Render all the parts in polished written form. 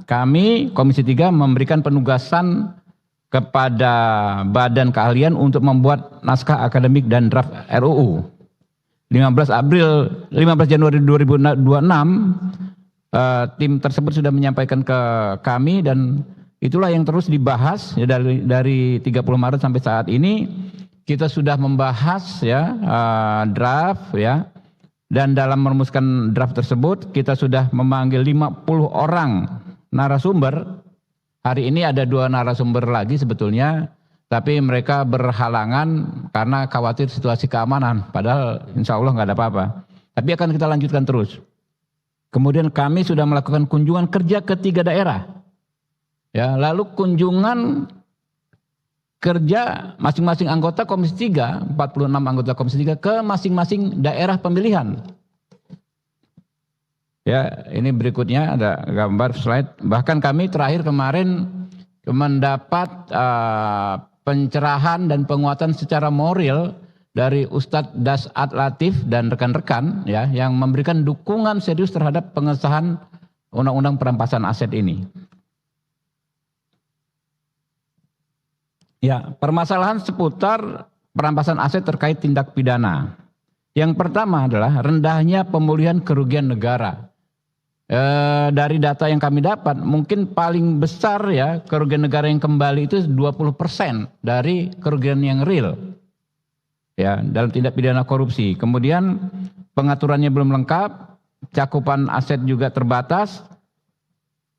kami Komisi 3 memberikan penugasan kepada Badan Keahlian untuk membuat naskah akademik dan draft RUU. 15 Januari 2026 tim tersebut sudah menyampaikan ke kami dan itulah yang terus dibahas ya, dari 30 Maret sampai saat ini kita sudah membahas ya draft ya, dan dalam merumuskan draft tersebut kita sudah memanggil 50 orang narasumber. Hari ini ada 2 narasumber lagi sebetulnya, tapi mereka berhalangan karena khawatir situasi keamanan, padahal insya Allah nggak ada apa-apa. Tapi akan kita lanjutkan terus. Kemudian kami sudah melakukan kunjungan kerja ke 3 daerah. Ya, lalu kunjungan kerja masing-masing anggota Komisi 3, 46 anggota Komisi 3 ke masing-masing daerah pemilihan. Ya, ini berikutnya ada gambar slide. Bahkan kami terakhir kemarin mendapat pencerahan dan penguatan secara moral dari Ustadz Dasat Latif dan rekan-rekan ya, yang memberikan dukungan serius terhadap pengesahan Undang-Undang Perampasan Aset ini. Ya, permasalahan seputar perampasan aset terkait tindak pidana. Yang pertama adalah rendahnya pemulihan kerugian negara. Dari data yang kami dapat, mungkin paling besar ya kerugian negara yang kembali itu 20% dari kerugian yang real. Ya, dalam tindak pidana korupsi. Kemudian pengaturannya belum lengkap, cakupan aset juga terbatas,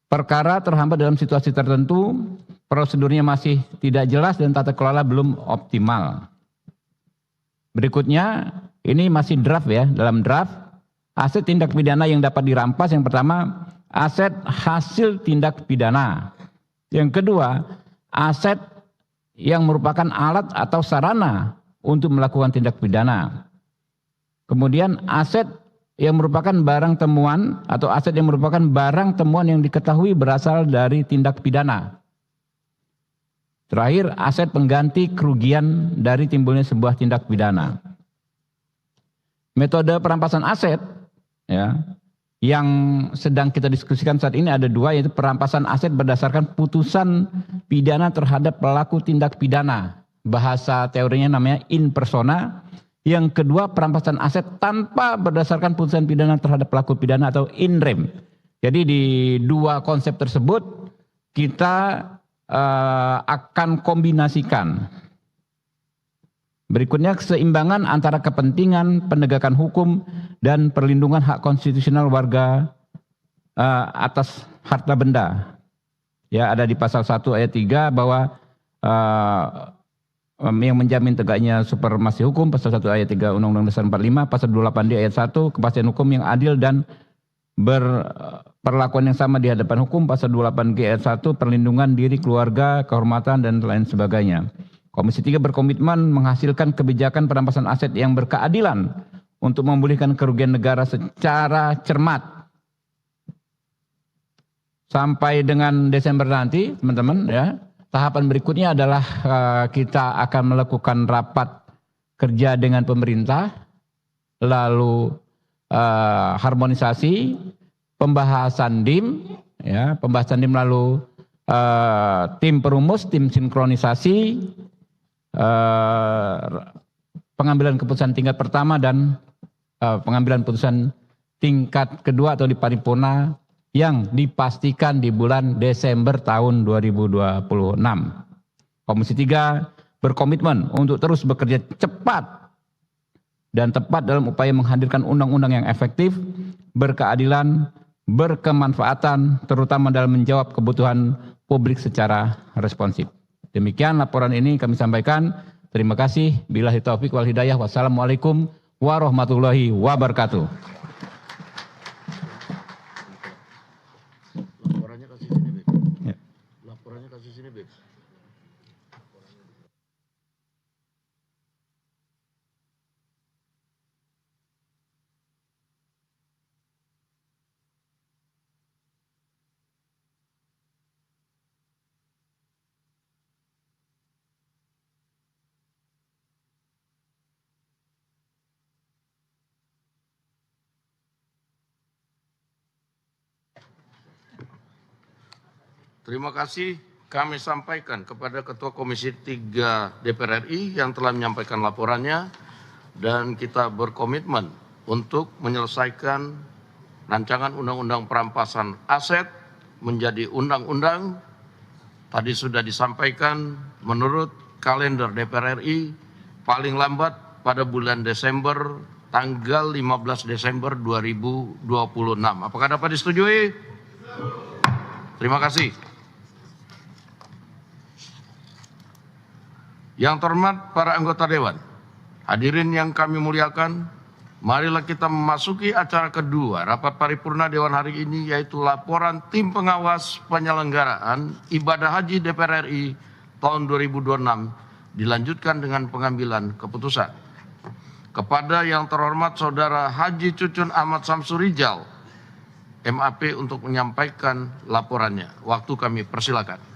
perkara terhambat dalam situasi tertentu, prosedurnya masih tidak jelas dan tata kelola belum optimal. Berikutnya, ini masih draft ya, dalam draft aset tindak pidana yang dapat dirampas, yang pertama aset hasil tindak pidana. Yang kedua, aset yang merupakan alat atau sarana untuk melakukan tindak pidana. Kemudian aset yang merupakan barang temuan atau aset yang merupakan barang temuan yang diketahui berasal dari tindak pidana. Terakhir, aset pengganti kerugian dari timbulnya sebuah tindak pidana. Metode perampasan aset ya, yang sedang kita diskusikan saat ini ada 2, yaitu perampasan aset berdasarkan putusan pidana terhadap pelaku tindak pidana. Bahasa teorinya namanya in persona. Yang kedua, perampasan aset tanpa berdasarkan putusan pidana terhadap pelaku pidana atau in rem. Jadi di 2 konsep tersebut kita akan kombinasikan. Berikutnya, keseimbangan antara kepentingan penegakan hukum dan perlindungan hak konstitusional warga atas harta benda. Ya, ada di pasal 1 ayat 3 bahwa yang menjamin tegaknya supremasi hukum, pasal 1 ayat 3 Undang-Undang Dasar 45, pasal 28D ayat 1 kepastian hukum yang adil dan berperlakuan yang sama di hadapan hukum, pasal 28G ayat 1 perlindungan diri keluarga, kehormatan dan lain sebagainya. Komisi 3 berkomitmen menghasilkan kebijakan perampasan aset yang berkeadilan untuk memulihkan kerugian negara secara cermat. Sampai dengan Desember nanti, teman-teman ya, tahapan berikutnya adalah kita akan melakukan rapat kerja dengan pemerintah, lalu harmonisasi, pembahasan DIM, ya, pembahasan DIM lalu tim perumus, tim sinkronisasi, pengambilan keputusan tingkat pertama dan pengambilan keputusan tingkat kedua atau di paripurna yang dipastikan di bulan Desember tahun 2026. Komisi 3 berkomitmen untuk terus bekerja cepat dan tepat dalam upaya menghadirkan undang-undang yang efektif, berkeadilan, berkemanfaatan, terutama dalam menjawab kebutuhan publik secara responsif. Demikian laporan ini kami sampaikan. Terima kasih. Billahi taufik wal hidayah. Wassalamualaikum warahmatullahi wabarakatuh. Laporannya kasih sini, Beb. Ya. Laporannya kasih sini, Beb. Terima kasih kami sampaikan kepada Ketua Komisi 3 DPR RI yang telah menyampaikan laporannya, dan kita berkomitmen untuk menyelesaikan rancangan undang-undang perampasan aset menjadi undang-undang. Tadi sudah disampaikan menurut kalender DPR RI paling lambat pada bulan Desember, tanggal 15 Desember 2026. Apakah dapat disetujui? Terima kasih. Yang terhormat para anggota Dewan, hadirin yang kami muliakan, marilah kita memasuki acara kedua rapat paripurna Dewan hari ini, yaitu laporan tim pengawas penyelenggaraan ibadah haji DPR RI tahun 2026, dilanjutkan dengan pengambilan keputusan. Kepada yang terhormat Saudara Haji Cucun Ahmad Samsurijal, MAP, untuk menyampaikan laporannya. Waktu kami persilakan.